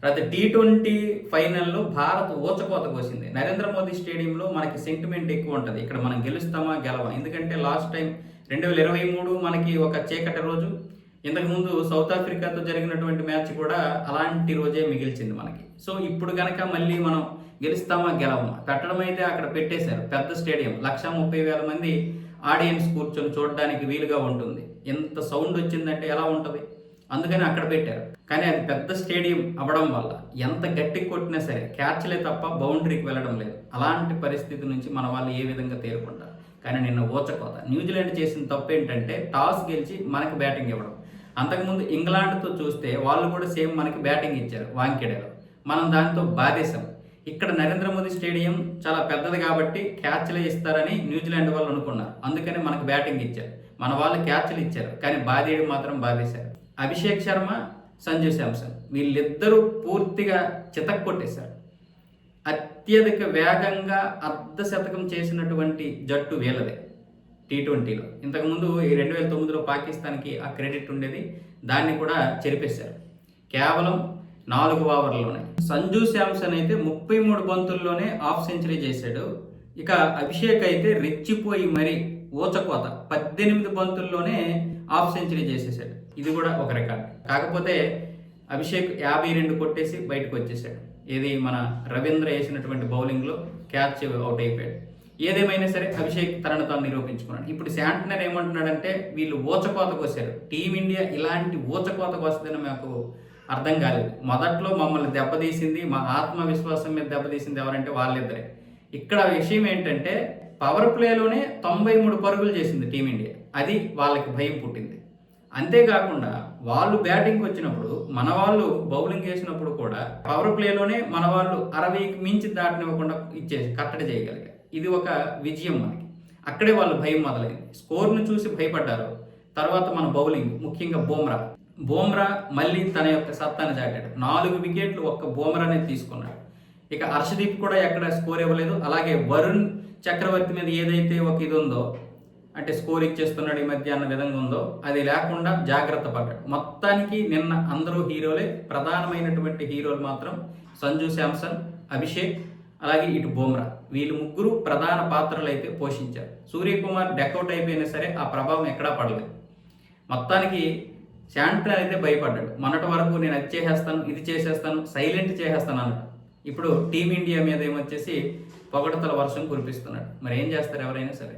అయితే T20 ఫైనల్లో భారత్ ఊచకోత కోసింది. నరేంద్ర మోదీ స్టేడియంలో మనకి సెంటిమెంట్ ఎక్కువ ఉంటుంది. ఇక్కడ మనం గెలుస్తామా గెలవా, ఎందుకంటే లాస్ట్ టైం 2023 మనకి ఒక చీకటి రోజు, ఇంతకుముందు సౌత్ ఆఫ్రికాతో జరిగినటువంటి మ్యాచ్ కూడా అలాంటి రోజే మిగిల్చింది మనకి. సో ఇప్పుడు కనుక మళ్ళీ మనం గెలుస్తామా గెలవమా పెట్టడం అయితే అక్కడ పెట్టేశారు. పెద్ద స్టేడియం, 1,30,000 మంది ఆడియన్స్ కూర్చొని చూడడానికి వీలుగా ఉంటుంది. ఎంత సౌండ్ వచ్చిందంటే ఎలా ఉంటుంది, అందుకని అక్కడ పెట్టారు. కానీ అది పెద్ద స్టేడియం అవ్వడం వల్ల ఎంత గట్టి కొట్టినా సరే క్యాచ్లే తప్ప బౌండరీకి వెళ్ళడం లేదు. అలాంటి పరిస్థితి నుంచి మన వాళ్ళు ఏ విధంగా తేరుకుంటారు. కానీ నిన్న ఊచకోత. న్యూజిలాండ్ చేసిన తప్పు ఏంటంటే టాస్ గెలిచి మనకు బ్యాటింగ్ ఇవ్వడం. అంతకుముందు ఇంగ్లాండ్తో చూస్తే వాళ్ళు కూడా సేమ్ మనకి బ్యాటింగ్ ఇచ్చారు వాంకెడేలో, మనం దాంతో బాధేశాం. ఇక్కడ నరేంద్ర మోదీ స్టేడియం చాలా పెద్దది కాబట్టి క్యాచ్లే ఇస్తారని న్యూజిలాండ్ వాళ్ళు అనుకున్నారు, అందుకని మనకు బ్యాటింగ్ ఇచ్చారు. మన వాళ్ళు క్యాచ్లు ఇచ్చారు కానీ బాధేయడం మాత్రం బాధేశారు. అభిషేక్ శర్మ, సంజు శాంసన్ వీళ్ళిద్దరూ పూర్తిగా చితక్కొట్టేశారు. అత్యధిక వేగంగా అర్ధశతకం చేసినటువంటి జట్టు వీళ్ళదే T20లో. ఇంతకుముందు ఈ 2009లో పాకిస్తాన్కి ఆ క్రెడిట్ ఉండేది, దాన్ని కూడా చెరిపేశారు కేవలం 4 ఓవర్లలోనే. సంజు శాంసన్ అయితే 33 బంతుల్లోనే హాఫ్ సెంచరీ చేశాడు. ఇక అభిషేక్ అయితే రెచ్చిపోయి మరి ఊచకోత 18 బంతుల్లోనే హాఫ్ సెంచరీ చేసేసాడు. ఇది కూడా ఒక రికార్డ్. కాకపోతే అభిషేక్ 52 కొట్టేసి బయటకు వచ్చేసాడు. ఇది మన రవీంద్ర వేసినటువంటి బౌలింగ్లో క్యాచ్ అవుట్ అయిపోయాడు. ఏదేమైనా సరే అభిషేక్ తనను తాను నిరూపించుకున్నాడు. ఇప్పుడు శాంట్నర్ ఏమంటున్నాడంటే వీళ్ళు ఊచకోత కోసారు, టీమిండియా ఇలాంటి ఊచకోత కోస్తుందని మాకు అర్థం కాలేదు. మొదట్లో మమ్మల్ని దెబ్బతీసింది, మా ఆత్మవిశ్వాసం మీద దెబ్బతీసింది ఎవరంటే వాళ్ళిద్దరే. ఇక్కడ విషయం ఏంటంటే పవర్ ప్లేలోనే 93 పరుగులు చేసింది టీమిండియా, అది వాళ్ళకి భయం పుట్టింది. అంతేకాకుండా వాళ్ళు బ్యాటింగ్కి వచ్చినప్పుడు మన వాళ్ళు బౌలింగ్ వేసినప్పుడు కూడా పవర్ ప్లేలోనే మన వాళ్ళు 60కి మించి దాటనివ్వకుండా ఇచ్చేసి కట్టడి చేయగలిగారు. ఇది ఒక విజయం మనకి. అక్కడే వాళ్ళు భయం మొదలైంది, స్కోర్ను చూసి భయపడ్డారు. తర్వాత మన బౌలింగ్, ముఖ్యంగా బూమ్రా మళ్ళీ తన యొక్క సత్తాను చాటాడు. 4 వికెట్లు ఒక్క బూమ్రానే తీసుకున్నాడు. ఇక హర్షదీప్ కూడా ఎక్కడ స్కోర్ ఇవ్వలేదు. అలాగే వరుణ్ చక్రవర్తి మీద ఏదైతే ఒక ఇది ఉందో, అంటే స్కోర్ ఇచ్చేస్తున్నాడు ఈ మధ్య అన్న విధంగా ఉందో, అది లేకుండా జాగ్రత్త పడ్డాడు. మొత్తానికి నిన్న అందరూ హీరోలే. ప్రధానమైనటువంటి హీరోలు మాత్రం సంజు శాంసన్, అభిషేక్, అలాగే ఇటు బూమ్రా. వీళ్ళు ముగ్గురు ప్రధాన పాత్రలు అయితే పోషించారు. సూర్యకుమార్ డెకౌట్ అయిపోయినా సరే ఆ ప్రభావం ఎక్కడా పడలేదు. మొత్తానికి శాంట్నర్ అయితే భయపడ్డాడు. మొన్నటి వరకు నేను అది చేసేస్తాను, ఇది చేసేస్తాను, సైలెంట్ చేసేస్తాను అన్నాడు. ఇప్పుడు టీమిండియా మీద ఏమొచ్చేసి పొగడతల వర్షం కురిపిస్తున్నాడు. మరి ఏం చేస్తారు ఎవరైనా సరే.